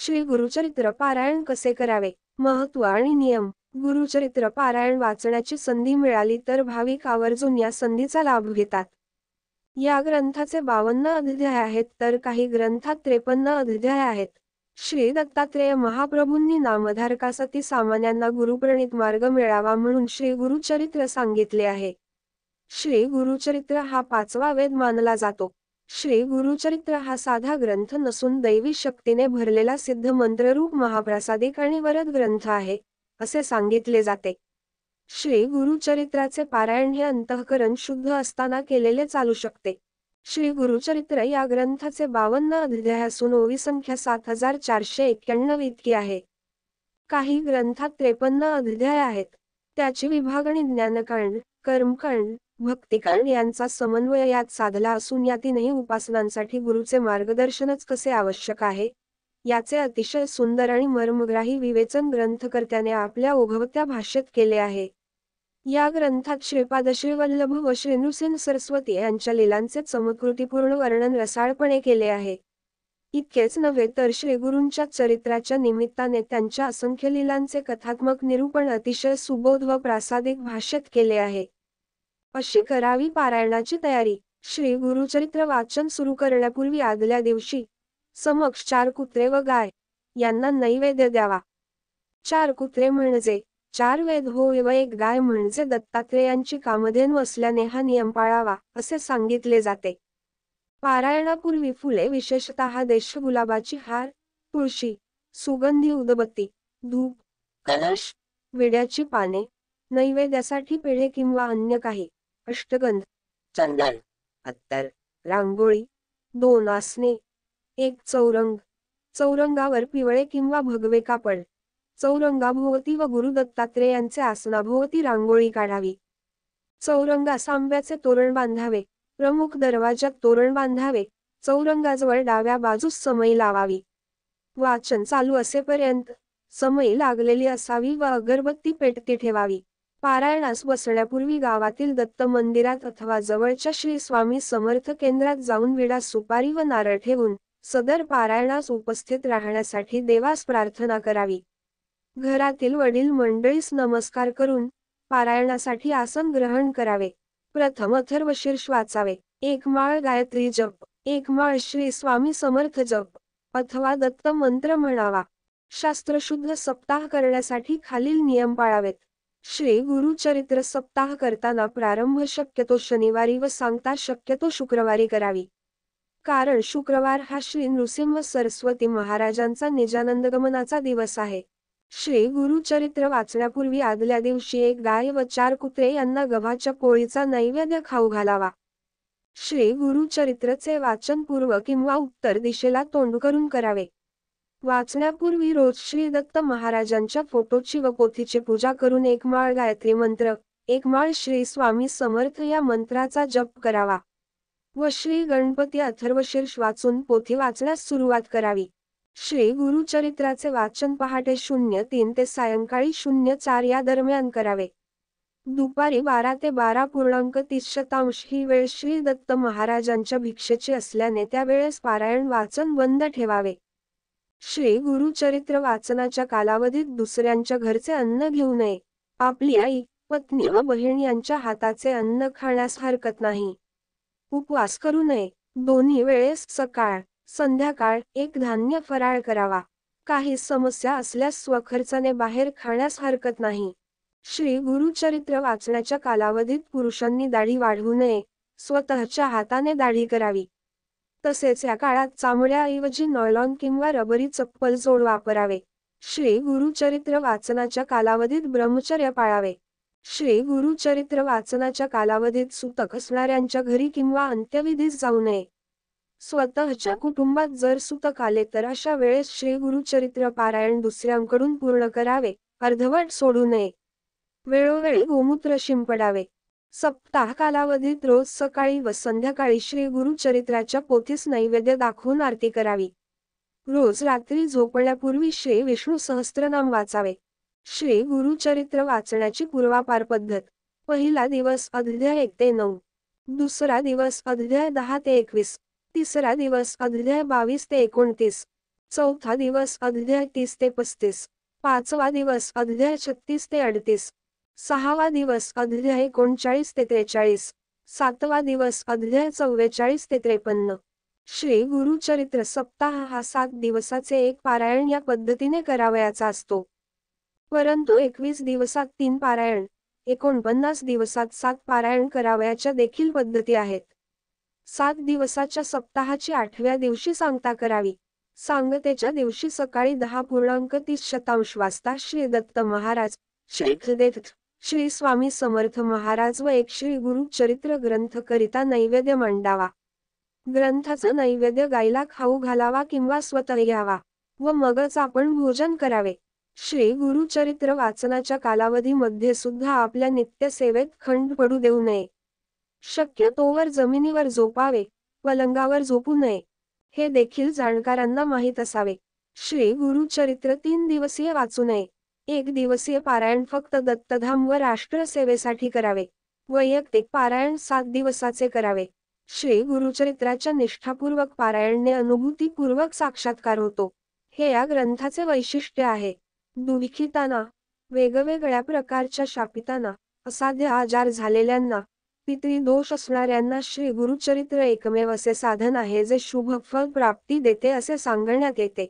श्री गुरुचरित्र पारायण कसे करावे, महत्त्व आणि नियम। गुरुचरित्र पारायण वाचण्याची संधी मिळाली तर भाविक आवर्जून या संधीचा लाभ घेतात। या ग्रंथाचे 52 अध्याय आहेत तर काही ग्रंथात 53 अध्याय आहेत। श्री दत्तात्रेय महाप्रभूंनी नामधारकासाठी सामान्यांना गुरुप्रणीत मार्ग मिळावा म्हणून श्री गुरुचरित्र सांगितले आहे। श्री गुरुचरित्र हा 5वा वेद मानला जातो। श्री गुरुचरित्र हा साधा ग्रंथ नसून दैवी शक्तीने भरलेला सिद्ध मंत्ररूप महाप्रसादिक आणि वरद ग्रंथ आहे, असे सांगितले जाते। श्री गुरुचरित्राचे पारायण हे अंतःकरण शुद्ध असताना केलेले चालू शकते। श्री गुरुचरित्र या ग्रंथाचे 52 अध्याय असून ओवी संख्या 7491 इतकी आहे। काही ग्रंथात 53 अध्याय आहेत। त्याची विभागणी ज्ञानकांड, कर्मकांड, भक्तिकांड यांचा समन्वय यात साधला असून या तीनही उपासनांसाठी गुरुचे मार्गदर्शनच कसे आवश्यक आहे, याचे अतिशय सुंदर आणि मर्मग्राही विवेचन ग्रंथकर्त्याने आपल्या ओघवत्या भाष्यात केले आहे। या ग्रंथात श्रीपाद श्रीवल्लभ व श्री नृसिंह सरस्वती यांच्या लीलांचे चमत्कृतीपूर्ण वर्णन रसाळपणे केले आहे। इतकेच नव्हे तर श्री गुरूंच्या चरित्राच्या निमित्ताने त्यांच्या असंख्य लीलांचे कथात्मक निरूपण अतिशय सुबोध व प्रासादिक भाष्यात केले आहे। अशी करावी पारायणाची तयारी। श्री गुरुचरित्र वाचन सुरू करण्यापूर्वी आदल्या दिवशी समक्ष 4 कुत्रे व गाय यांना नैवेद्य द्यावा। 4 कुत्रे म्हणजे 4 वेद होय व 1 गाय म्हणजे दत्तात्रेयांची कामधेनू असल्याने हा नियम पाळावा, असे सांगितले जाते। पारायणापूर्वी फुले विशेषतः देशगुलाबाची हार, तुळशी, सुगंधी उदबत्ती, धूप, कलश, विड्याची पाने, नैवेद्यासाठी पेढे किंवा अन्य काही, अष्टगंध, चंदन, अत्तर, रांगोळी, 2 आसने, 1 चौरंग, चौरंगावर पिवळे किंवा भगवे कापड, चौरंगाभोवती व गुरु दत्तात्रेयांचे आसनाभोवती रांगोळी काढावी। चौरंगास आंब्याचे तोरण बांधावे, प्रमुख दरवाजात तोरण बांधावे, चौरंगाजवळ डाव्या बाजूस समई लावावी। वाचन चालू असेपर्यंत समई लागलेली असावी व अगरबत्ती पेटती ठेवावी। पारायणास बसण्यापूर्वी गावातील दत्त मंदिरात अथवा जवळच्या श्री स्वामी समर्थ केंद्रात जाऊन विडा सुपारी व नारळ ठेवून सदर पारायणास उपस्थित राहण्यासाठी देवास प्रार्थना करावी। घरातील वडील मंडळीस नमस्कार करून पारायणासाठी आसन ग्रहण करावे। प्रथम अथर्वशीर्ष वाचावे, 1 माळ गायत्री जप, 1 माळ श्री स्वामी समर्थ जप अथवा दत्त मंत्र म्हणावा। शास्त्रशुद्ध सप्ताह करण्यासाठी खालील नियम पाळावेत। श्री गुरुचरित्र सप्ताह करताना प्रारंभ शक्यतो शनिवारी व सांगता शक्यतो शुक्रवारी करावी। कारण शुक्रवार हा श्री नृसिंह सरस्वती महाराजांचा निजानंदगमनाचा दिवस आहे। श्री गुरुचरित्र वाचण्यापूर्वी आदल्या दिवशी 1 गाय व 4 कुत्रे यांना गव्हाच्या पोळीचा नैवेद्य खाऊ घालावा। श्री गुरुचरित्रचे वाचन पूर्व किंवा उत्तर दिशेला तोंड करून करावे। वाचण्यापूर्वी रोज श्री दत्त महाराजांच्या फोटोची व पोथीची पूजा करून 1 माळ गायत्री मंत्र, 1 माळ श्री स्वामी समर्थ या मंत्राचा जप करावा व श्री गणपती अथर्वशीर्ष वाचून पोथी वाचण्यास सुरुवात करावी। श्री गुरुचरित्राचे वाचन पहाटे 03 ते सायंकाळी 04 या दरम्यान करावे। दुपारी 12 ते 12:30 ही वेळ श्री दत्त महाराजांच्या भिक्षेची असल्याने त्या वेळेस पारायण वाचन बंद ठेवावे। श्री गुरुचरित्र वाचनाच्या कालावधीत दुसऱ्यांच्या घरचे अन्न घेऊ नये। आपली आई, पत्नी व बहीण यांच्या हाताचे अन्न खाण्यास हरकत नाही। उपवास करू नये। दोन्ही वेळेस सकाळ, संध्याकाळ 1 धान्य फराळ करावा। काही समस्या असल्यास स्वखर्चाने बाहेर खाण्यास हरकत नाही। श्री गुरुचरित्र वाचण्याच्या कालावधीत पुरुषांनी दाढी वाढवू नये, स्वतःच्या हाताने दाढी करावी। तसेच या काळात चामड्याऐवजी नॉयलॉन किंवा रबरी चप्पल जोड वापरावे। श्री गुरुचरित्र वाचनाच्या कालावधीत ब्रह्मचर्य पाळावे। श्री गुरुचरित्र वाचनाच्या कालावधीत सुतक असणाऱ्यांच्या घरी किंवा अंत्यविधीस जाऊ नये। स्वतःच्या कुटुंबात जर सुतक आले तर अशा वेळेस श्री गुरुचरित्र पारायण दुसऱ्यांकडून पूर्ण करावे, अर्धवट सोडू नये। वेळोवेळी गोमूत्र शिंपडावे। सप्ताह कालावधीत रोज सकाळी व संध्याकाळी श्री गुरुचरित्राच्या पोथीस नैवेद्य दाखवून आरती करावी। रोज रात्री झोपण्यापूर्वी श्री विष्णू सहस्त्रनाम वाचावे। श्री गुरुचरित्र वाचण्याची पूर्वापार पद्धत। पहिला दिवस अध्याय 1 ते 9, दुसरा दिवस अध्याय 10 ते 21, तिसरा दिवस अध्याय 22 ते 29, चौथा दिवस अध्याय 30 ते 35, पाचवा दिवस अध्याय 36 ते 38, सहावा दिवस अध्याय 39 ते 43, सातवा दिवस अध्याय 44 ते 53। श्री गुरुचरित्र सप्ताह हा 7 दिवसाचे एक पारायण या पद्धतीने करावयाचा असतो. परंतु 21 दिवसात 3 पारायण, 49 दिवसात 7 पारायण करावयाच्या देखील पद्धती आहेत. 7 दिवसाच्या सप्ताहाची 8व्या दिवशी सांगता करावी. सांगतेच्या दिवशी सकाळी 10:30 वाजता श्री दत्त महाराज, श्री खदेत, श्री स्वामी समर्थ महाराज व एक श्री गुरुचरित्र ग्रंथ करिता नैवेद्य मांडावा. ग्रंथाचा नैवेद्य गायीला खाऊ घालावा किंवा स्वतः घ्यावा व मगच आपण भोजन करावे. श्री गुरुचरित्र वाचनाच्या कालावधीमध्ये सुद्धा आपल्या नित्यसेवेत खंड पडू देऊ नये. शक्यतोवर जमिनीवर झोपावे, पलंगावर झोपू नये. हे देखील जाणकारांना माहीत असावे. श्री गुरुचरित्र 3 दिवसीय वाचू नये. 1 दिवसीय पारायण फक्त दत्तधाम व राष्ट्रसेवेसाठी करावे. वैयक्तिक पारायण 7 दिवसाचे करावे. श्री गुरुचरित्राच्या निष्ठापूर्वक पारायणने अनुभूतीपूर्वक साक्षात्कार होतो. हे या ग्रंथाचे वैशिष्ट्य आहे. दुःखितांना, वेगवेगळ्या प्रकारच्या शापितांना, असाध्य आजार झालेल्यांना, पितृदोष असणाऱ्यांना श्री गुरुचरित्र एकमेव असे साधन आहे जे शुभ फल प्राप्ती देते असे सांगण्यात येते.